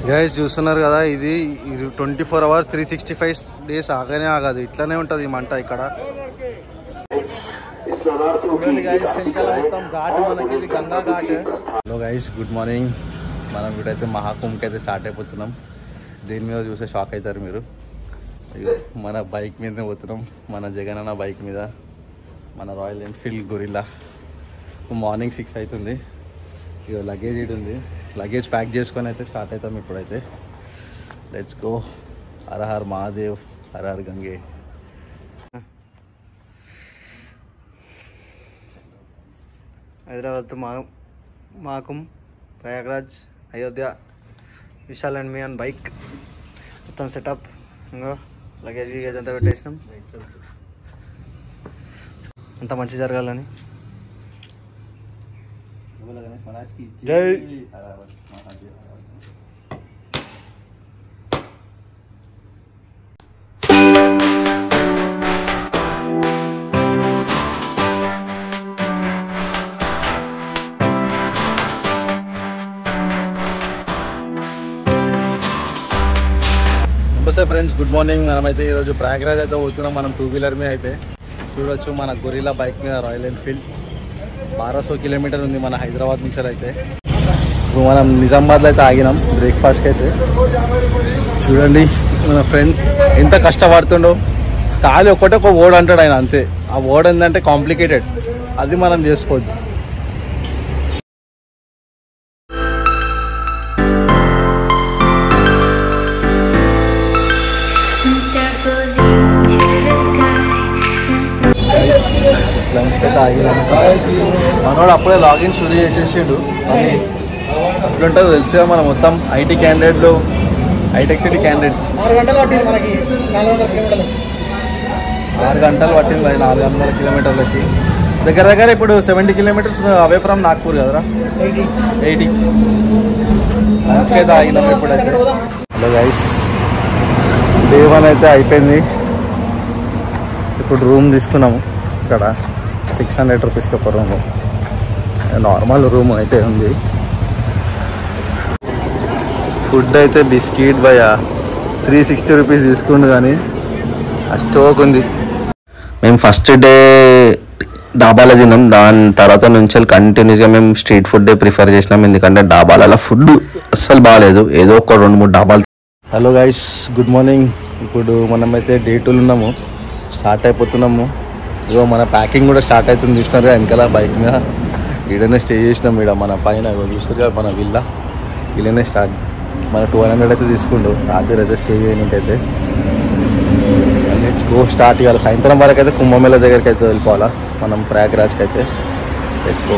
Guys చూస్తున్నారు కదా, ఇది 24 hours 365 days ఆగనే ఆగదు, ఇట్లానే ఉంటుంది ఈ మంట ఇక్కడ. Hello guys, good morning. మనం ఇప్పుడైతే మహాకుంభకి అయితే స్టార్ట్ అయిపోతున్నాం. దీని మీద చూసే షాక్ అవుతారు మీరు. మన బైక్ మీదనే పోతున్నాం, మన జగన్ అన్న బైక్ మీద, మన రాయల్ ఎన్ఫీల్డ్ గొరిల్లా. మార్నింగ్ 6 అవుతుంది. ఇక లగేజ్ ఇటు ఉంది, లగేజ్ ప్యాక్ చేసుకొని అయితే స్టార్ట్ అవుతాం ఇప్పుడైతే. Let's go. Hara Har Mahadev, Hara Har Gange. Hyderabad to Mahakumbh, Prayagraj, Ayodhya, Vishal and me on bike. మొత్తం సెటప్. ఇంకో లగేజ్ గిగేజ్ అంతా పెట్టేసినాం. అంతా మంచి జరగాలని. జై నమస్తే ఫ్రెండ్స్, గుడ్ మార్నింగ్. మనమైతే ఈరోజు ప్రయాగ్రాజ్ అయితే పోతున్నాం. మనం 2-wheeler మీద అయితే చూడొచ్చు. మన గొరిల్లా బైక్ మీద రాయల్ ఎన్ఫీల్డ్ 1200 కిలోమీటర్ ఉంది మన హైదరాబాద్ నుంచి అయితే. ఇప్పుడు మనం నిజామాబాద్లో అయితే ఆగినాం బ్రేక్ఫాస్ట్కి అయితే. చూడండి మన ఫ్రెండ్ ఎంత కష్టపడుతుండో. ఖాళీ ఒక్కటే ఒక వర్డ్ అంటాడు ఆయన, అంతే. ఆ వర్డ్ ఏంటంటే కాంప్లికేటెడ్, అది మనం చేసుకోవద్దు. లంచ్కి అయితే ఆగినాం. మనోడు అప్పుడే లాగిన్ షురూ చేసేసిండు. అది ఎట్లుంటుందో తెలుసుగా, మనం మొత్తం ఐటీ క్యాండిడేట్లు, హైటెక్ సిటీ క్యాండిడేట్స్. 6 గంటలు పట్టింది మనకి, 400 కిలోమీటర్లు. 6 గంటలు పట్టింది 400 కిలోమీటర్లకి. దగ్గర దగ్గర ఇప్పుడు 70 కిలోమీటర్స్ అవే ఫ్రమ్ నాగ్పూర్ కదరా. 80. లంచ్కి అయితే ఆగినాం ఇప్పుడైతే. హలో గైస్, డే 1 అయితే అయిపోయింది. ఇప్పుడు రూమ్ తీసుకున్నాము. ఇక్కడ 600 రూపీస్కి ఒక రూము, నార్మల్ రూమ్ అయితే ఉంది. ఫుడ్ అయితే బిస్కెట్ భయ 360 రూపీస్ తీసుకుండు, కానీ ఆ స్టోక్ ఉంది. మేము ఫస్ట్ డే డాబాలో తిన్నాం. దాని తర్వాత నుంచి కంటిన్యూస్గా మేము స్ట్రీట్ ఫుడ్డే ప్రిఫర్ చేసినాం. ఎందుకంటే డాబాలలో ఫుడ్ అస్సలు బాగాలేదు. ఏదో ఒక 2-3 డాబాలు. Hello guys, good morning. ఇప్పుడు మనమైతే డే 2లో ఉన్నాము, స్టార్ట్ అయిపోతున్నాము. ఇగో మన ప్యాకింగ్ కూడా స్టార్ట్ అవుతుంది. చూసినారు వెనకాల బైక్ మీద. ఈడనే స్టే చేసినాం. ఇక్కడ మన పైన చూస్తారు మన విల్లా, ఇలానే స్టార్ట్. మన 200 అయితే తీసుకుండు. రాత్రి అయితే స్టే చేయడానికైతే. Let's go start. ఇవాళ సాయంత్రం వరకు అయితే కుంభమేళ దగ్గరికి అయితే వెళ్ళిపోవాలా మనం, ప్రయాగ్రాజ్కి అయితే. Let's go.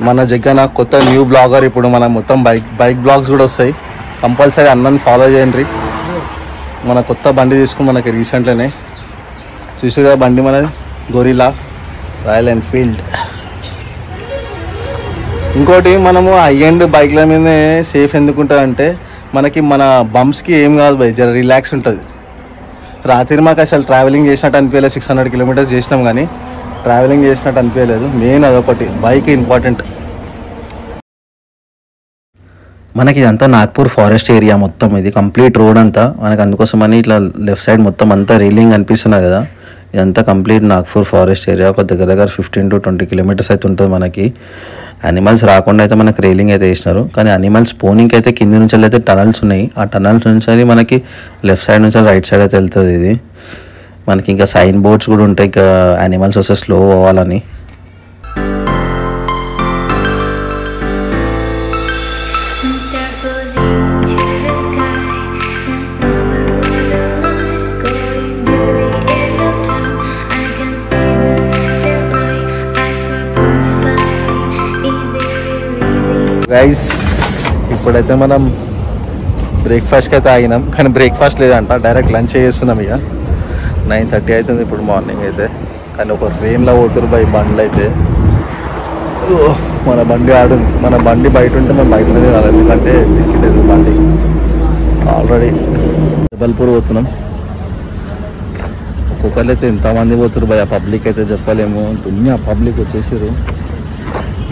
మన జగ్గన కొత్త న్యూ బ్లాగర్. ఇప్పుడు మన మొత్తం బైక్ బ్లాగ్స్ కూడా వస్తాయి. కంపల్సరీ అన్నని ఫాలో చేయండి. మన కొత్త బండి తీసుకుని మనకి రీసెంట్లోనే చూసారుగా బండి, మన గొరిల్లా రాయల్ ఎన్ఫీల్డ్. ఇంకోటి, మనము హై ఎండ్ బైక్ల మీదనే సేఫ్ ఎందుకుంటుందంటే, మనకి మన బంప్స్కి ఏం కాదు బై, జర రిలాక్స్ ఉంటుంది. రాత్రి మాకు అసలు ట్రావెలింగ్ చేసినట్టు అనిపించలేదు. 600 కిలోమీటర్స్ చేసినాం కానీ ట్రావెలింగ్ చేసినట్టు అనిపించలేదు. మెయిన్ అదొకటి, బైక్ ఇంపార్టెంట్. మనకి ఇదంతా నాగ్పూర్ ఫారెస్ట్ ఏరియా మొత్తం. ఇది కంప్లీట్ రోడ్ అంతా మనకి. అందుకోసమని ఇట్లా లెఫ్ట్ సైడ్ మొత్తం అంతా రీలింగ్ అనిపిస్తున్నది కదా. ఇదంతా కంప్లీట్ నాగ్పూర్ ఫారెస్ట్ ఏరియా. ఒక దగ్గర దగ్గర 15 to 20 కిలోమీటర్స్ అయితే ఉంటుంది మనకి. అనిమల్స్ రాకుండా అయితే మనకి రైలింగ్ అయితే వేసినారు. కానీ అనిమల్స్ పోనీకి అయితే కింది నుంచి అయితే టనల్స్ ఉన్నాయి. ఆ టనల్స్ నుంచి మనకి లెఫ్ట్ సైడ్ నుంచి రైట్ సైడ్ అయితే వెళ్తుంది ఇది. మనకి ఇంకా సైన్ బోర్డ్స్ కూడా ఉంటాయి, ఇంకా అనిమల్స్ వస్తే స్లో అవ్వాలని. గైస్, ఇప్పుడైతే మనం బ్రేక్ఫాస్ట్కి అయితే ఆగినాం. కానీ బ్రేక్ఫాస్ట్ లేదంట, డైరెక్ట్ లంచ్ చేస్తున్నాం. ఇక 9:30 అవుతుంది ఇప్పుడు మార్నింగ్ అయితే. కానీ ఒక ట్రైన్లో పోతున్నారు బై బండ్లు అయితే. మన బండి మన బండి బయట ఉంటే మనం బయట మీద రాలేదు, ఎందుకంటే బిస్కెట్ అవుతుంది బండి. ఆల్రెడీ జబల్పూర్ పోతున్నాం. ఒక్కొక్కరు అయితే ఎంతమంది పోతున్నారు భయ, పబ్లిక్ అయితే చెప్పలేము. దునియా పబ్లిక్ వచ్చేసారు.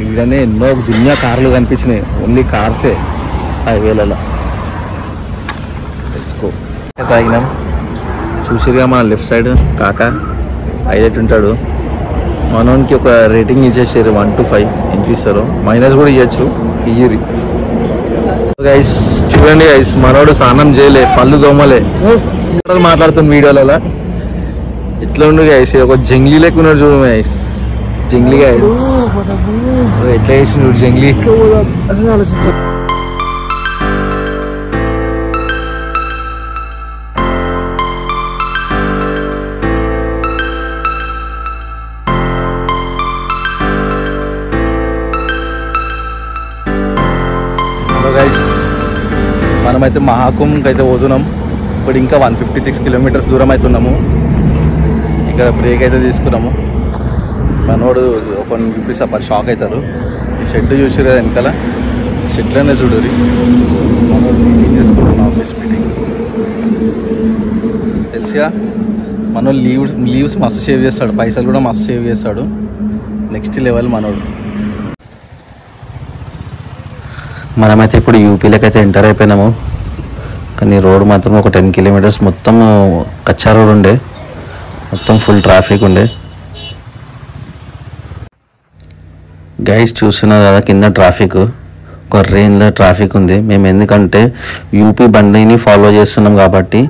ఈడనే ఎన్నో దునియా కార్లు కనిపించినాయి, ఓన్లీ కార్సే హైవేలలో. తెచ్చుకో తాగినాం. చూసిరుగా మన లెఫ్ట్ సైడ్ కాకా హైలైట్ ఉంటాడు. మనోనికి ఒక రేటింగ్ ఇచ్చేసారు 1 to 5. ఎంత ఇస్తారో మైనస్ కూడా ఇవ్వచ్చు, ఇయ్యరి గైస్. చూడండి గైస్, మనోడు స్నానం చేయలే, పళ్ళు దోమలే, మాట్లాడుతున్న వీడియోలలో ఇట్లా ఉండు గైస్. ఒక జంగ్లీ లెక్క ఉన్నాడు చూడు గైస్, జంగ్లీ గైస్. ఎట్లా చేసి జంగ్లీ గైస్. మనమైతే మహాకుంభకి అయితే పోతున్నాం. ఇప్పుడు ఇంకా 156 kilometers దూరం అవుతున్నాము. ఇక్కడ బ్రేక్ అయితే తీసుకున్నాము. మనోడు కొన్ని చూపిస్తా, పది షాక్ అవుతారు. ఈ షెడ్ చూసి కదా వెనకాల, షెడ్లోనే చూడరు. మనోడు మీటింగ్ చేసుకుంటున్నాం, ఆఫీస్ మీటింగ్ తెలుసుగా. మనోడు లీవ్స్ మస్తు సేవ్ చేస్తాడు, పైసలు కూడా మస్తు సేవ్ చేస్తాడు. నెక్స్ట్ లెవెల్ మనోడు. మనమైతే ఇప్పుడు యూపీలోకి అయితే ఎంటర్ అయిపోయినాము. కానీ రోడ్ మాత్రం ఒక 10 kilometers మొత్తం కచ్చా రోడ్ ఉండే, మొత్తం ఫుల్ ట్రాఫిక్ ఉండే. గైస్ చూస్తున్నారు కదా కింద ట్రాఫిక్, ఒక రేంజ్లో ట్రాఫిక్ ఉంది. మేము ఎందుకంటే యూపీ బండిని ఫాలో చేస్తున్నాం కాబట్టి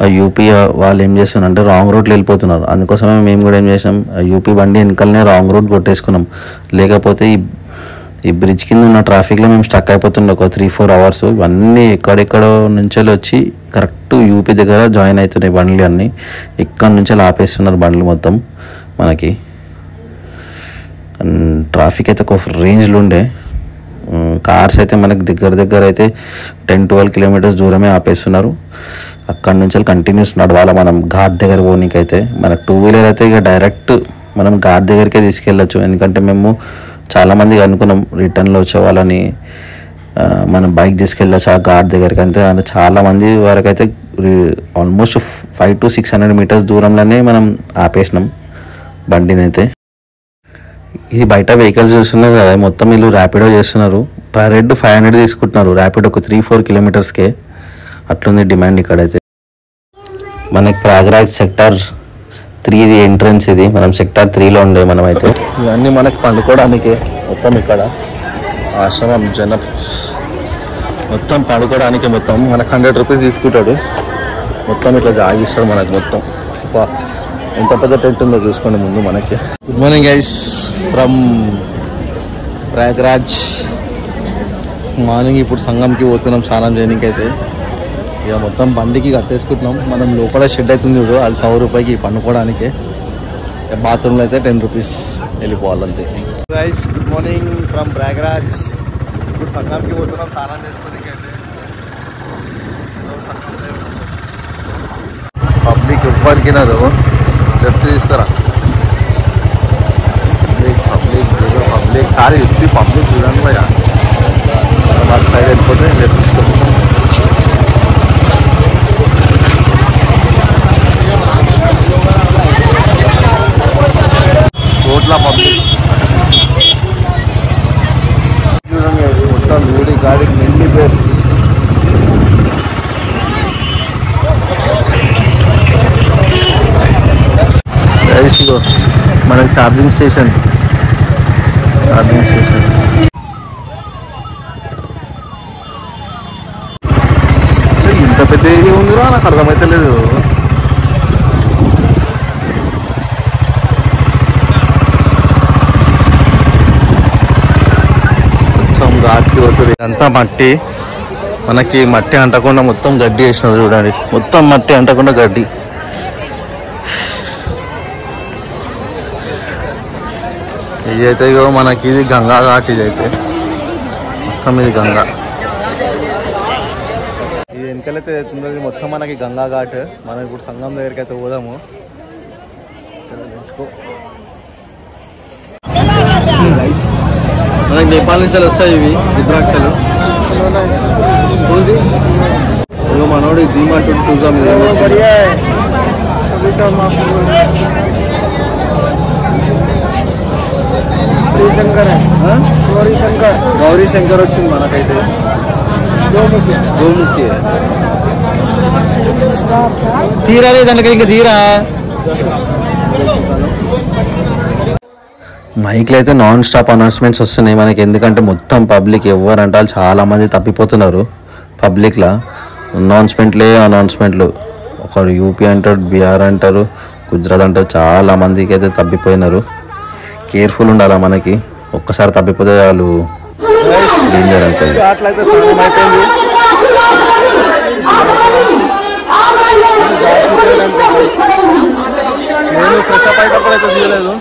ఆ యూపీ వాళ్ళు ఏం చేస్తున్నారంటే రాంగ్ రూట్లో వెళ్ళిపోతున్నారు. అందుకోసమే మేము కూడా ఏం చేసాం, యూపీ బండి వెనకాలనే రాంగ్ రూట్ కొట్టేసుకున్నాం. లేకపోతే ఈ బ్రిడ్జ్ కింద ఉన్న ట్రాఫిక్లో మేము స్టక్ అయిపోతుండే ఒక 3-4 hours. ఇవన్నీ ఎక్కడెక్కడో నుంచి వచ్చి కరెక్ట్ యూపీ దగ్గర జాయిన్ అవుతున్నాయి బండ్లు అన్నీ. ఎక్కడి నుంచి ఆపేస్తున్నారు బండ్లు మొత్తం మనకి. ట్రాఫిక్ అయితే ఒక రేంజ్లో ఉండే. కార్స్ అయితే మనకి దగ్గర అయితే 10-12 kilometers దూరమే ఆపేస్తున్నారు. అక్కడి నుంచి కంటిన్యూస్ నడవాలి మనం ఘాట్ దగ్గర పోనీకైతే. మనకు 2-wheeler అయితే ఇక డైరెక్ట్ మనం ఘాట్ దగ్గరికే తీసుకెళ్ళచ్చు. ఎందుకంటే మేము చాలామందికి అనుకున్నాం రిటర్న్లో వచ్చే వాళ్ళని మనం బైక్ తీసుకెళ్ళచ్చు ఆ ఘాట్ దగ్గరికి. అంతే చాలామంది వరకు అయితే ఆల్మోస్ట్ 500 to 600 meters దూరంలోనే మనం ఆపేసినాం బండిని అయితే. ఇది బయట వెహికల్స్ చూస్తున్నారు కదా, మొత్తం వీళ్ళు ర్యాపిడో చేస్తున్నారు. పర్ హెడ్ 500 తీసుకుంటున్నారు ర్యాపిడో, ఒక 3-4 kilometersకే. అట్లుంది డిమాండ్ ఇక్కడైతే. మనకి ప్రయాగ్రాజ్ సెక్టార్ 3 ఇది ఎంట్రన్స్. ఇది మనం సెక్టార్ 3లో ఉండే మనమైతే. ఇవన్నీ మనకి పండుకోవడానికి మొత్తం ఇక్కడ ఆశ్రమం జనం మొత్తం పండుకోవడానికి మొత్తం మనకు 100 rupees తీసుకుంటాడు. మొత్తం ఇట్లా జాగిస్తాడు మనకు మొత్తం. ఎంత పెద్ద టెంట్ ఉందో చూసుకోండి ముందు మనకి. Good morning guys from Prayagraj. Morning ఇప్పుడు సంగంకి పోతున్నాం స్నానం చేయడానికి అయితే. ఇక మొత్తం బండికి కట్టేసుకుంటున్నాం. మనం లోపల షెడ్ అవుతుంది చూడు, అది 100 రూపాయకి పండుకోవడానికి. బాత్రూంలో అయితే 10 rupees వెళ్ళిపోవాలంతే. Guys good morning from Prayagraj. ఇప్పుడు సంగంకి పోతున్నాం స్నానం చేసుకోవడానికి అయితే. పబ్లిక్ ఎవ్వరికినారు, లెఫ్ట్ తీసుకురా. పబ్లిక్ కారు ఎత్తి పబ్లిక్ చూడండి భయ. వాళ్ళ సైడ్ వెళ్ళిపోతే లెఫ్ట్ తీసుకుంటాం. రోడ్ల పబ్లిక్ చూడండి, మొత్తం రోడ్డు గాడికి నిండిపోయారు. మనకి ఛార్జింగ్ స్టేషన్ ఇంత పెద్ద ఏరియా ఉందిరా, నాకు అర్థమైతలేదు. కొంచెం ఘాట్కి పోతుంది. అంతా మట్టి, మనకి మట్టి అంటకుండా మొత్తం గడ్డి వేసినారు చూడండి. మొత్తం మట్టి అంటకుండా గడ్డి. ఇదైతే మనకి ఇది గంగా ఘాట్. ఇదైతే మొత్తం ఇది గంగా. ఇది వెనకాలైతే అవుతుంది, మొత్తం మనకి గంగా ఘాట్. మనం ఇప్పుడు సంగం దగ్గరికి అయితే పోదాము. చలో తెచ్చుకో. మనకి నేపాల్ నుంచి వస్తాయి ఇవి రుద్రాక్షలు. మనోడు దీమంటూ చూద్దాం. గౌరీ శంకర్ వచ్చింది మనకైతే. గోముఖి తీరాలి దానికి ఇంకా తీరా. మైక్లో అయితే నాన్ స్టాప్ అనౌన్స్మెంట్స్ వస్తున్నాయి మనకి. ఎందుకంటే మొత్తం పబ్లిక్ ఎవరంటే వాళ్ళు చాలామంది తప్పిపోతున్నారు పబ్లిక్లో. అనౌన్స్మెంట్లు ఒకరు యూపీ అంటారు, బీహార్ అంటారు, గుజరాత్ అంటారు, చాలా మందికి అయితే తప్పిపోయినారు. కేర్ఫుల్ ఉండాలా మనకి. ఒక్కసారి తప్పిపోతే వాళ్ళు డేంజర్ అంటారు. అట్లయితే స్నానం అయిపోయింది. నేను ఫ్రెష్ అప్ అయ్యేటప్పుడు అయితే తీయలేదు.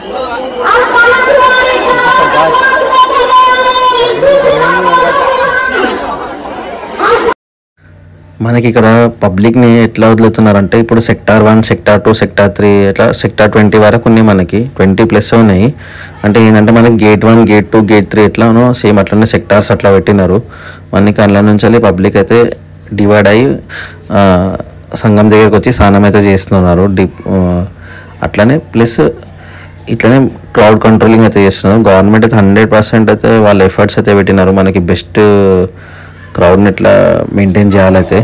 మనకి ఇక్కడ పబ్లిక్ని ఎట్లా వదులుతున్నారంటే ఇప్పుడు సెక్టార్ 1, సెక్టార్ 2, సెక్టార్ 3 ఇట్లా సెక్టార్ 20 వరకు ఉన్నాయి. మనకి 20+ ఉన్నాయి. అంటే ఏంటంటే మనకి గేట్ 1, గేట్ 2, గేట్ 3 ఎట్లానో సేమ్ అట్లనే సెక్టార్స్ అట్లా పెట్టినారు. మనకి అందులో నుంచి పబ్లిక్ అయితే డివైడ్ అయ్యి సంఘం దగ్గరికి వచ్చి స్నానం అయితే చేస్తున్నారు. అట్లనే ప్లస్ ఇట్లనే క్రౌడ్ కంట్రోలింగ్ అయితే చేస్తున్నారు. గవర్నమెంట్ అయితే 100% అయితే వాళ్ళ ఎఫర్ట్స్ అయితే పెట్టినారు మనకి బెస్ట్ క్రౌడ్ని ఎట్లా మెయింటైన్ చేయాలైతే.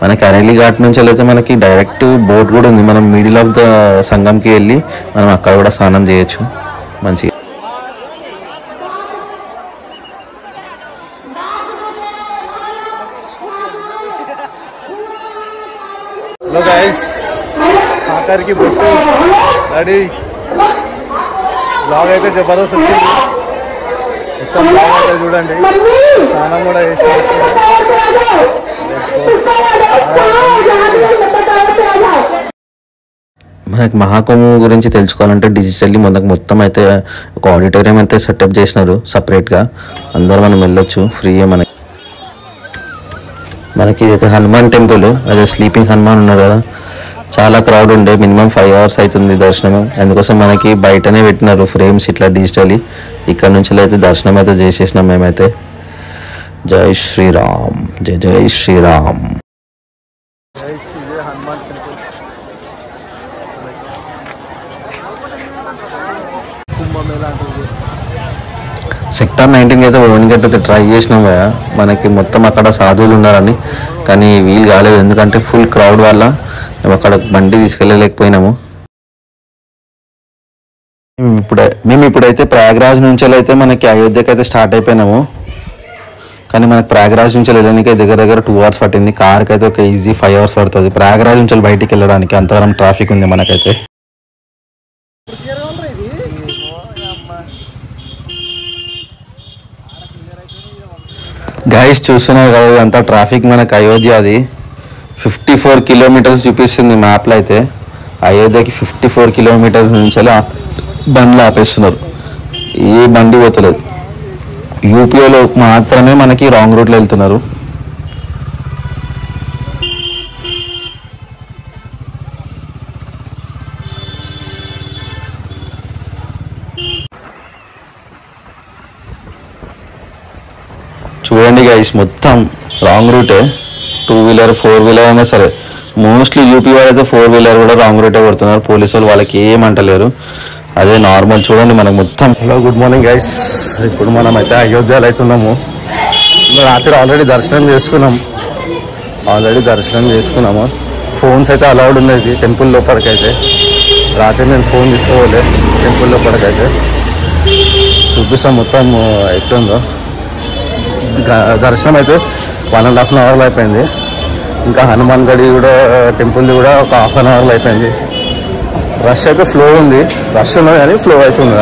మనకి అరేలి ఘాట్ నుంచి అయితే మనకి డైరెక్ట్ బోట్ కూడా ఉంది. మనం మిడిల్ ఆఫ్ ద సంఘంకి వెళ్ళి మనం అక్కడ కూడా స్నానం చేయొచ్చు మంచిగా. హలో గైస్, ఆఖరికి బొట్టు రెడీ. బ్లాగ్ అయితే జబర్దస్త్ వచ్చింది. మొత్తం బ్లాగ్ అయితే చూడండి. స్నానం కూడా చేసి మనకి మహాకుంభ గురించి తెలుసుకోవాలంటే డిజిటల్లీ మనకు మొత్తం అయితే ఒక ఆడిటోరియం అయితే సెటప్ చేసినారు సపరేట్గా. అందరూ మనం వెళ్ళొచ్చు ఫ్రీగా. మనకి ఇదైతే హనుమాన్ టెంపుల్. అదే స్లీపింగ్ హనుమాన్ ఉన్నారు కదా, చాలా క్రౌడ్ ఉండే. మినిమం 5 hours అవుతుంది దర్శనం. అందుకోసం మనకి బయటనే పెట్టినారు ఫ్రేమ్స్ ఇట్లా డిజిటలీ. ఇక్కడ నుంచి అయితే దర్శనం అయితే చేసేసినాం మేమైతే. జై శ్రీరామ్, జై జై శ్రీరామ్. హనుమాన్ టెంపుల్ కుంభమేళా అంటుంది. సెక్టార్ 19 అయితే ఓన్గట్ అయితే ట్రై చేసినాం కదా. మనకి మొత్తం అక్కడ సాధువులు ఉన్నారని, కానీ వీలు కాలేదు. ఎందుకంటే ఫుల్ క్రౌడ్ వల్ల మేము అక్కడ బండి తీసుకెళ్ళలేకపోయినాము. మేము ఇప్పుడైతే ప్రయాగ్రాజ్ నుంచి అయితే మనకి అయోధ్యకి అయితే స్టార్ట్ అయిపోయినాము. కానీ మనకి ప్రయాగ్రాజ్ నుంచి వెళ్ళడానికి దగ్గర 2 hours పట్టింది. కార్కి అయితే ఒక ఈజీ 5 hours పడుతుంది ప్రయాగ్రాజ్ నుంచి బయటికి వెళ్ళడానికి. అంతవరం ట్రాఫిక్ ఉంది మనకైతే. గైస్ చూస్తున్నారు కదా, ఇదంతా ట్రాఫిక్ మనకి అయోధ్య. అది 54 kilometers చూపిస్తుంది మ్యాప్లో అయితే. అయోధ్యకి 54 kilometers నుంచి బండ్లు ఆపేస్తున్నారు. ఏ బండి పోతలేదు. యూపీలో మాత్రమే మనకి రాంగ్ రూట్లో వెళ్తున్నారు. చూడండి గైస్, మొత్తం రాంగ్ రూటే. 2-wheeler 4-wheeler అయినా సరే. మోస్ట్లీ యూపీ వాళ్ళు అయితే 4-wheeler కూడా రాంగ్ రూటే కొడుతున్నారు. పోలీసు వాళ్ళు వాళ్ళకి ఏమంటలేరు. అదే నార్మల్. చూడండి మనకు మొత్తం. Hello, good morning guys. ఇప్పుడు మనం అయితే అయోధ్యలో అవుతున్నాము. రాత్రి ఆల్రెడీ దర్శనం చేసుకున్నాము. ఫోన్స్ అయితే అలౌడ్ ఉండేది టెంపుల్ లోపలికి అయితే. రాత్రి నేను ఫోన్ తీసుకోవాలి టెంపుల్ లోపలికి అయితే. చూపిస్తాం మొత్తం ఎట్లుందో. దర్శనం అయితే 1.5 hours అయిపోయింది. ఇంకా హనుమాన్ గడి కూడా టెంపుల్ది కూడా ఒక 1/2 hour అయిపోయింది. రష్ అయితే ఫ్లో ఉంది. రష్ ఉన్నది కానీ ఫ్లో అవుతుంది.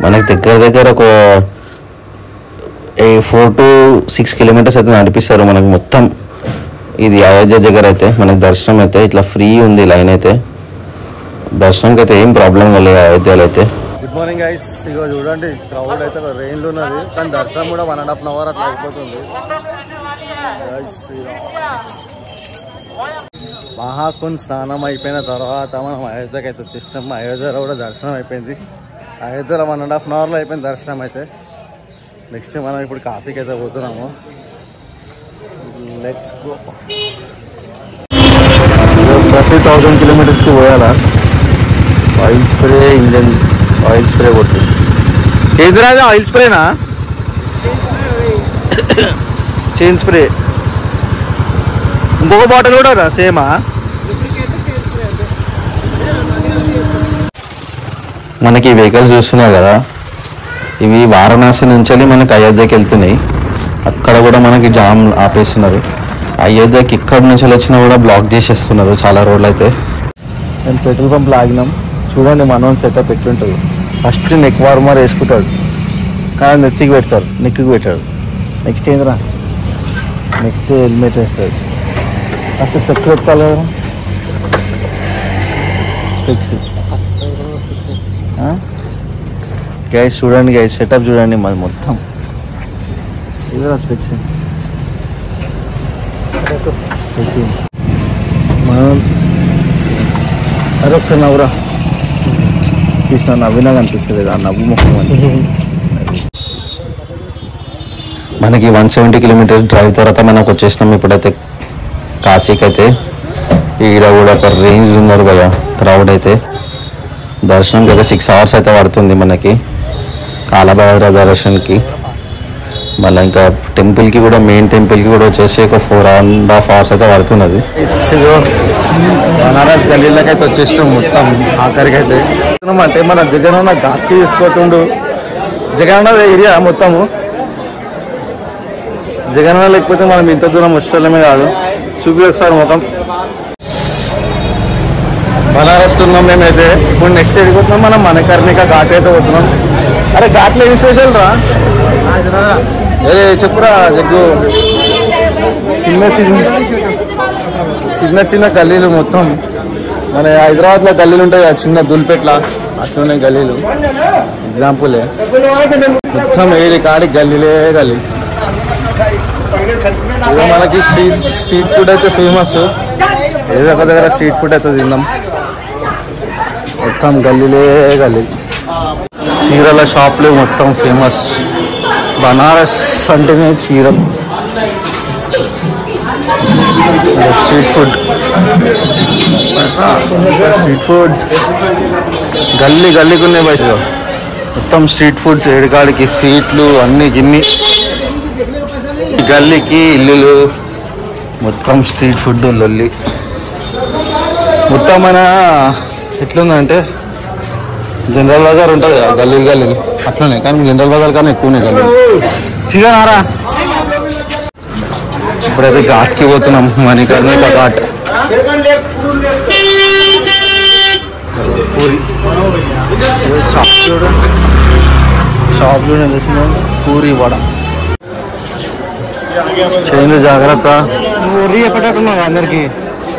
మనకి దగ్గర ఒక 4 to 6 kilometers అయితే నడిపిస్తారు మనకు మొత్తం. ఇది అయోధ్య దగ్గర అయితే మనకి దర్శనం అయితే ఇట్లా ఫ్రీ ఉంది. లైన్ అయితే దర్శనంకి అయితే ఏం ప్రాబ్లం కాలేదు అయోధ్యలో అయితే. Good morning guys. ఇగో చూడండి, క్రౌడ్ అయితే రెయిన్లో ఉన్నది, కానీ దర్శనం కూడా 1.5 hours అట్లా అయిపోతుంది. మహాకుంభ్ స్నానం అయిపోయిన తర్వాత మనం అయోధ్యకి అయితే వచ్చేసినాం. అయోధ్యలో కూడా దర్శనం అయిపోయింది. అయోధ్యలో 1.5 hours అయిపోయింది దర్శనం అయితే. నెక్స్ట్ మనం ఇప్పుడు కాశీకి అయితే పోతున్నాము. Let's go. 30,000 kilometers పోయాలా? Oil spray, engine oil spray కొట్టు. ఏదిరా, ఆయిల్ స్ప్రేనా? Chain spray. ఇంకొక బాటిల్ కూడా సేమా? మనకి ఈ వెహికల్స్ చూస్తున్నారు కదా, ఇవి వారణాసి నుంచి మనకి అయోధ్యకి వెళ్తున్నాయి. అక్కడ కూడా మనకి జామ్ ఆపేస్తున్నారు. అయోధ్యకి ఇక్కడ నుంచి వచ్చినా కూడా బ్లాక్ చేసేస్తున్నారు చాలా రోడ్లు అయితే. మేము పెట్రోల్ పంప్లో ఆగినాం. చూడండి మనోన్ సెటప్ ఎట్లుంటుంది. ఫస్ట్ నెక్ వార్మర్ వేసుకుంటాడు, కానీ నెత్తికి పెడతారు, నెక్కి పెట్టాడు. నెక్స్ట్ ఏంద్రా, నెక్స్ట్ హెల్మెట్ వేస్తాడు. ఫస్ట్ స్పెక్స్ పెట్టుకోవాలి కదా, స్పెక్స్. గైస్ చూడండి, గైస్ సెటప్ చూడండి మాది మొత్తం. ఇదిరా స్పెక్స్. మనం అరే ఒకసారి నవ్వురా, తీసిన నవ్వినా కనిపిస్తుంది ఆ నవ్వు ముఖం అని. మనకి 170 కిలోమీటర్స్ డ్రైవ్ తర్వాత మనకు వచ్చేసినాం ఇప్పుడైతే కాశీకి. అయితే ఈడ కూడా ఒక రేంజ్ ఉన్నారు భయ క్రౌడ్ అయితే. దర్శనంకి అయితే 6 hours అయితే పడుతుంది మనకి, కాలభైరవ దర్శన్కి. మళ్ళీ ఇంకా టెంపుల్కి కూడా, మెయిన్ టెంపుల్కి కూడా వచ్చేసి ఒక 4.5 hours అయితే పడుతున్నది. బనారస్ గల్లీలకి అయితే వచ్చేసాం మొత్తం ఆఖరికి అయితే. అంటే మన జగనన్న ఘాట్కి తీసుకోతుండు. జగనన్న ఏరియా మొత్తము జగనన్న, లేకపోతే మనం ఇంత దూరం వచ్చేటమే కాదు. చూపి ఒకసారి ముఖం. బనారస్ ఉన్నాం మేమైతే. ఇప్పుడు నెక్స్ట్ ఎడిపోతున్నాం మనం, మణికర్ణిక ఘాట్ అయితే పోతున్నాం. అరే ఘాట్లో ఏం స్పెషల్ రా? ఏ చెప్పురా జగ్గు. చిన్న చిన్న గల్లీలు మొత్తం. మన హైదరాబాద్లో గల్లీలు ఉంటాయి కదా, చిన్న దుల్పేట్ల అట్లున్నాయి గల్లీలు. ఎగ్జాంపులే మొత్తం ఏది కాడి గల్లీలే గల్లీ. మనకి స్ట్రీట్ ఫుడ్ అయితే ఫేమస్. ఏదో ఒక దగ్గర స్ట్రీట్ ఫుడ్ అయితే తిందాం. మొత్తం గల్లీలే గల్లీ. చీరల షాప్లు మొత్తం ఫేమస్. బనారస్ అంటేనే చీరలు. స్ట్రీట్ ఫుడ్ గల్లీ గల్లీకి ఉన్నాయి బయట మొత్తం స్ట్రీట్ ఫుడ్. ఏడుకాడికి స్ట్రీట్లు అన్ని గిన్ని, గల్లీకి ఇల్లులు, మొత్తం స్ట్రీట్ ఫుడ్ లొల్లి. మొత్తం మన ఎట్లుందంటే జనరల్ బజార్ ఉంటుంది కదా, గల్లీలు గల్లీలు అట్లనే, కానీ జనరల్ బజార్ కన్నా ఎక్కువనే గల్లీలు. సీజన్ ఆరా. ఇప్పుడైతే ఘాట్కి పోతున్నాం, మణికర్ణిక ఘాట్. పూరి షాప్లో తెచ్చినాం. పూరి వడ. చైన్లు జాగ్రత్త. అందరికి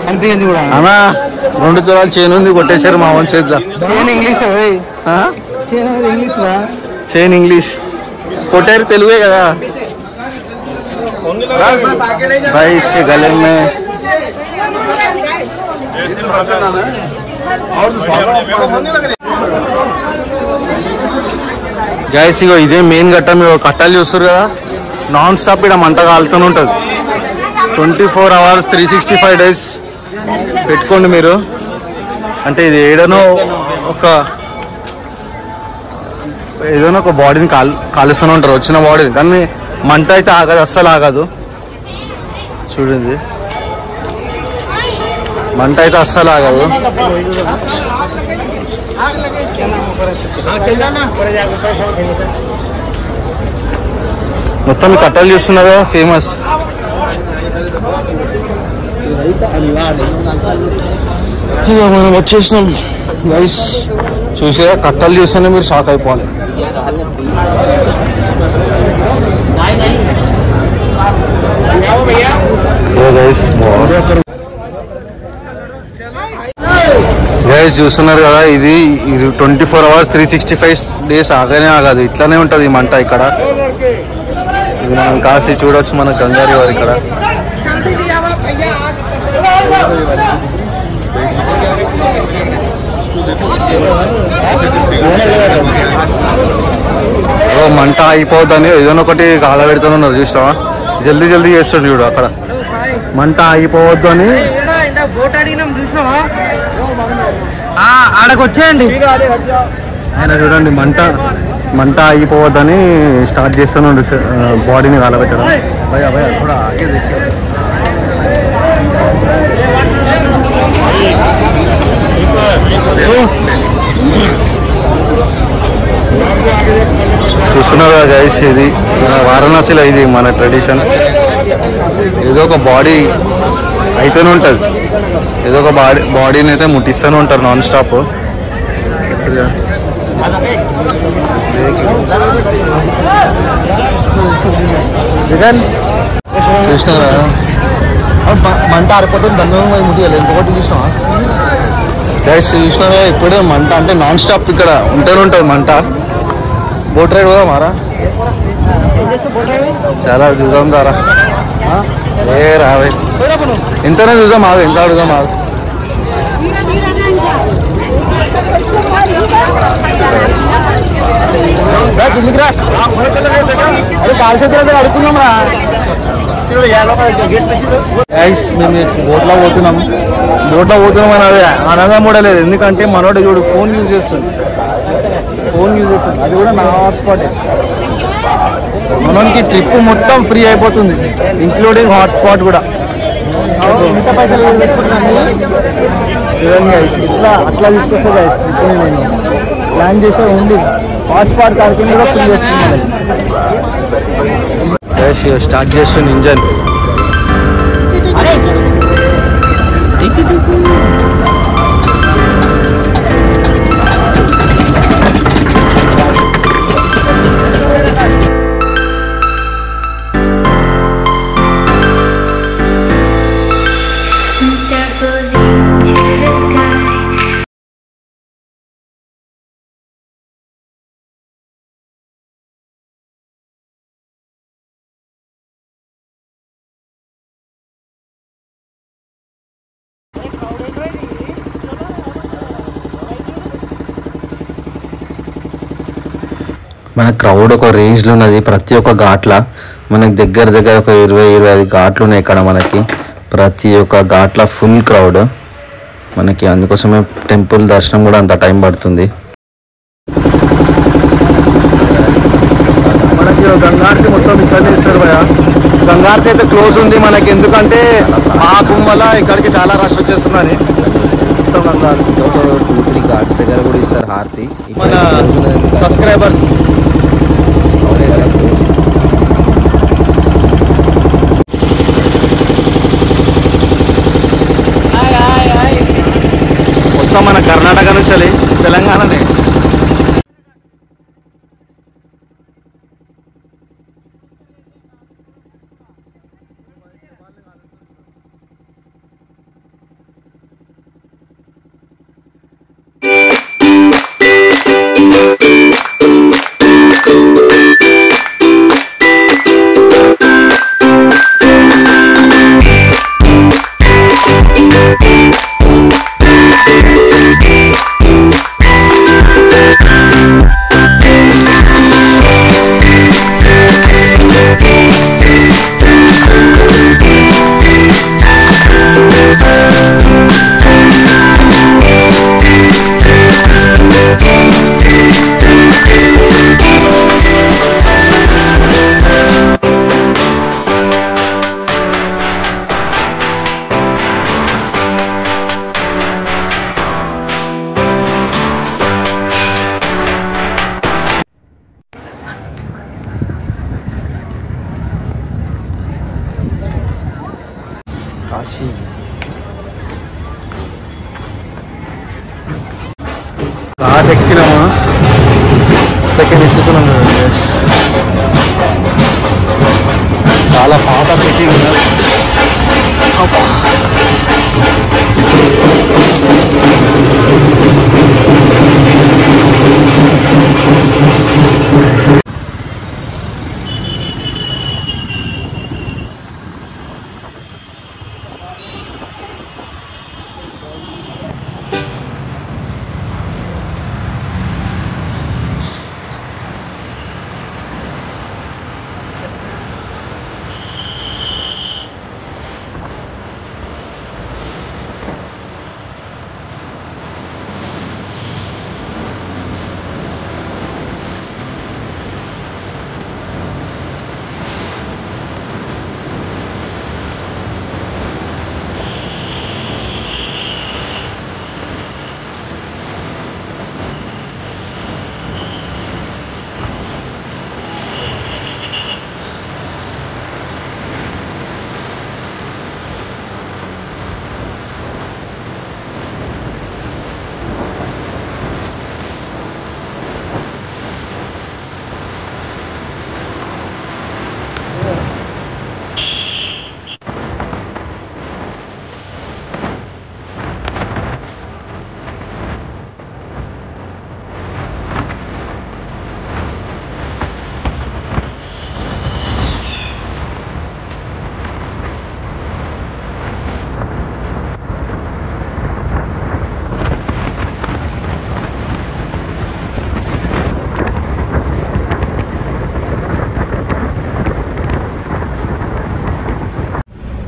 అనిపించింది కూడా అన్నా. 2 తులాలు చైన్ ఉంది, కొట్టేశారు మా ఓన్ చేతిలో. ఇంగ్లీష్ చైన్ ఇంగ్లీష్ కొట్టారు, తెలుగే కదా. भाई इसके गले में గైస్ ఇగో ఇదే మెయిన్ గట్ట. మీరు కట్టాలు చూస్తారు కదా, నాన్ స్టాప్ ఇక్కడ మంట కాలుతూనే ఉంటుంది. 24 hours 365 days పెట్టుకోండి మీరు. అంటే ఇది ఏదైనా ఒక బాడీని కాలుస్తూనే ఉంటారు, వచ్చిన బాడీని. కానీ మంట అయితే ఆగదు, అస్సలు ఆగదు. చూడండి, మంట అయితే అస్సలు ఆగదు. మొత్తం కట్టలు చూస్తున్నారు కదా, ఫేమస్. ఇక మనం వచ్చేసినాం గైస్. చూసారా, కట్టలు చూస్తేనే మీరు షాక్ అయిపోవాలి. గైస్ చూస్తున్నారు కదా, ఇది 24 hours 365 days ఆగనే ఆగదు, ఇట్లానే ఉంటుంది ఈ మంట ఇక్కడ. ఇది మనం కాశీ చూడొచ్చు, మన గంగారి వారి ఇక్కడ. మంట అయిపోద్దని ఏదైనా ఒకటి కాల పెడుతున్నారు, చూసినావా? జల్దీ జల్దీ చేస్తుండే చూడు అక్కడ. మంట అయిపోవద్దు అని ఆడకు వచ్చేయండి. ఆయన చూడండి, మంట మంట ఆగిపోవద్దని స్టార్ట్ చేస్తున్నాడు బాడీని కాలబెట్టడం. భయ భయ కూడా ఆగేది. చూస్తున్నారు కదా గైస్, ఇది వారణాసిలో ఇది మన ట్రెడిషన్. ఏదో ఒక బాడీ అయితేనే ఉంటుంది, ఏదో ఒక బాడీని అయితే ముట్టిస్తూనే ఉంటారు నాన్ స్టాప్. చూసినారా మంట ఆరిపోతుంది, దండం ముట్టియాలి. ఇంకొకటి చూసినావా గైస్, చూసినారా ఇప్పుడే మంట అంటే నాన్ స్టాప్ ఇక్కడ ఉంటూనే ఉంటుంది మంట. బోట్ రైడ్ పోదా మారా, చాలా చూద్దాం దారా. ఏ రావే ఎంతనే చూద్దాం, ఆగు ఎంత అడుగుదాం, ఆగు. అదే కాల్చేతుల దగ్గర అడుగుతున్నాం రా. మేము బోట్లో పోతున్నాం అని అదే ఆనందం కూడా లేదు. ఎందుకంటే మనోడు చూడు ఫోన్ యూజ్ చేస్తుంది, అది కూడా నా హాట్స్పాటే. మనకి ట్రిప్ మొత్తం ఫ్రీ అయిపోతుంది, ఇంక్లూడింగ్ హాట్స్పాట్ కూడా. ఎంత పైసలు చూడండి గైస్, ఇట్లా అట్లా తీసుకొస్తే గైస్ ట్రిప్ని నేను ప్లాన్ చేసే ఉంది. హాట్స్పాట్ కాడికి కూడా ఫ్రీ వస్తుంది. స్టార్ట్ చేస్తుంది ఇంజన్. మన క్రౌడ్ ఒక రేంజ్లో ఉన్నది. ప్రతి ఒక్క ఘాట్ల మనకి దగ్గర ఒక 20-25 ఘాట్లు ఉన్నాయి ఇక్కడ మనకి. ప్రతి ఒక్క ఘాట్ల ఫుల్ క్రౌడ్ మనకి. అందుకోసమే టెంపుల్ దర్శనం కూడా అంత టైం పడుతుంది. మనకి గంగారతి మొత్తం ఇక్కడనే ఇస్తారు భయ. గంగారతి అయితే క్లోజ్ ఉంది మనకి, ఎందుకంటే ఆ కుంభ ఇక్కడికి చాలా రష్ వచ్చేస్తుందని. ఒక 2-3 ఘాట్స్ దగ్గర కూడా ఇస్తారు హారతి. మన సబ్స్క్రైబర్స్ మొత్తం మన కర్ణాటక నుంచి తెలంగాణనే. కాశీ ఘాట్ ఎక్కినామా, సెకండ్ ఎక్కుతున్నాం. చాలా పాత సిటీ ఉన్నది.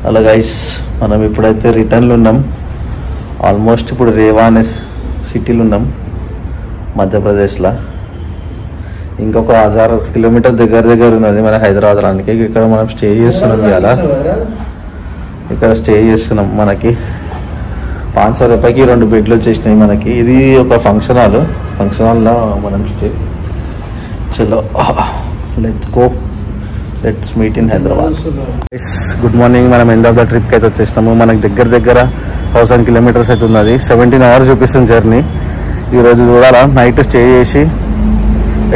హలో గైస్, మనం ఇప్పుడైతే రిటర్న్లో ఉన్నాం. ఆల్మోస్ట్ ఇప్పుడు రేవా అనే సిటీలో ఉన్నాం మధ్యప్రదేశ్లో. ఇంకొక 1000 కిలోమీటర్ దగ్గర ఉన్నది మన హైదరాబాద్ రానికి. ఇక్కడ మనం స్టే చేస్తున్నాం. ఇలా ఇక్కడ స్టే చేస్తున్నాం. మనకి 500 రూపాయకి 2 బెడ్లు వచ్చేసినాయి మనకి. ఇది ఒక ఫంక్షన్ హాల్లో మనం స్టే. చలో let's go, let's meet in Hyderabad. Good morning. మనం ఎండ్ ఆఫ్ ద ట్రిప్కి అయితే వచ్చేస్తాము. మనకి దగ్గర 1000 కిలోమీటర్స్ అయితే ఉన్నది. 17 అవర్స్ చూపిస్తుంది జర్నీ. ఈరోజు చూడాలా, నైట్ స్టే చేసి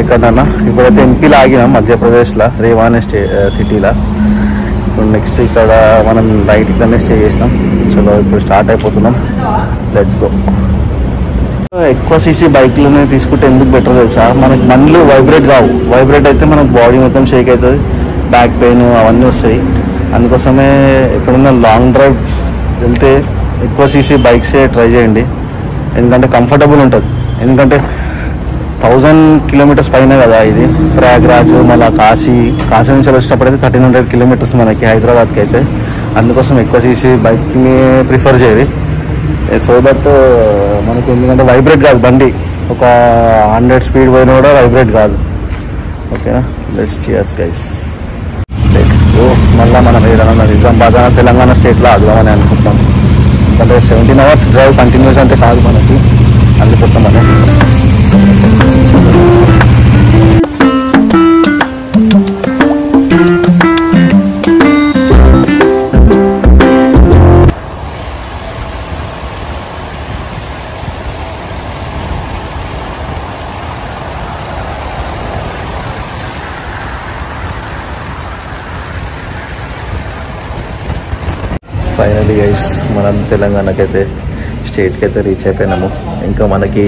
ఎక్కడన్నా. ఇప్పుడైతే ఎంపీలో ఆగినాం మధ్యప్రదేశ్లో, రేవా అనే సిటీలో. ఇప్పుడు నెక్స్ట్ ఇక్కడ మనం నైట్ ఇక్కడనే స్టే చేసినాం. చలో ఇప్పుడు స్టార్ట్ అయిపోతున్నాం. Let's go. ఎక్కువ సీసీ బైక్లోనే తీసుకుంటే ఎందుకు బెటర్ తెలుసా, మనకి బండ్లు వైబ్రేట్ కావు. వైబ్రేట్ అయితే మనకు బాడీ మొత్తం షేక్ అవుతుంది, బ్యాక్ పెయిన్ అవన్నీ వస్తాయి. అందుకోసమే ఎప్పుడైనా లాంగ్ డ్రైవ్ వెళ్తే ఎక్కువ సీసీ బైక్సే ట్రై చేయండి. ఎందుకంటే కంఫర్టబుల్ ఉంటుంది. ఎందుకంటే 1000 కిలోమీటర్స్ పైన కదా ఇది. ప్రయాగ్రాజ్, మళ్ళీ కాశీ నుంచి వచ్చేటప్పుడు అయితే 1300 కిలోమీటర్స్ మనకి హైదరాబాద్కి అయితే. అందుకోసం ఎక్కువ సీసీ బైక్ని ప్రిఫర్ చేయాలి. సో దట్ మనకి, ఎందుకంటే వైబ్రేట్ కాదు బండి. ఒక 100 స్పీడ్ పోయినా కూడా వైబ్రేట్ కాదు. ఓకేనా, let's cheers guys, let's go. మళ్ళీ మనం ఏదైనా నిజామాబాద్ తెలంగాణ స్టేట్లో ఆగుదామని అనుకుంటున్నాం. ఎందుకంటే 17 అవర్స్ డ్రైవ్ కంటిన్యూస్ అంటే కాదు మనకి. అందుకోసం మనం ఫైనలీ గైస్ మనం తెలంగాణకైతే స్టేట్కి అయితే రీచ్ అయిపోయినాము. ఇంకా మనకి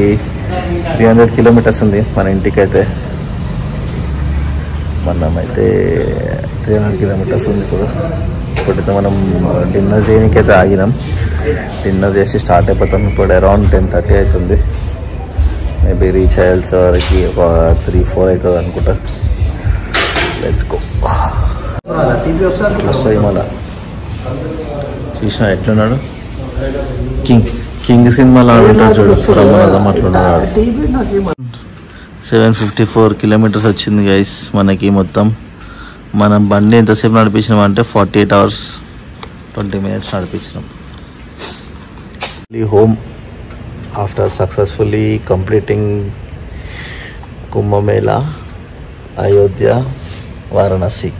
300 కిలోమీటర్స్ ఉంది మన ఇంటికైతే. మనమైతే 300 కిలోమీటర్స్ ఉంది. ఇప్పుడైతే మనం డిన్నర్ చేయడానికి అయితే ఆగినాం. డిన్నర్ చేసి స్టార్ట్ అయిపోతాం. ఇప్పుడు అరౌండ్ 10:30 అవుతుంది. మేబీ రీచ్ అయ్యాల్సే వరకు ఒక 3-4 అవుతుంది అనుకుంటా. Let's go. వస్తాయి మళ్ళా. చూసినా ఎట్లున్నాడు, కింగ్ సినిమాలో ఉంటాడు చూడు, ప్రమాదం అట్లున్నాడు. 754 కిలోమీటర్స్ వచ్చింది గైస్ మనకి మొత్తం. మనం బండి ఎంతసేపు నడిపించినాం అంటే 48 అవర్స్ 20 మినిట్స్ నడిపించినాం. Home after successfully completing Kumbh Mela, Ayodhya, Varanasi.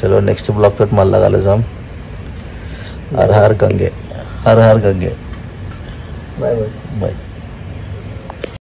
చలో నెక్స్ట్ బ్లాగ్ తోటి మళ్ళా కలుద్దాం. Har Har Gange, Har Har Gange. Bye bye bye.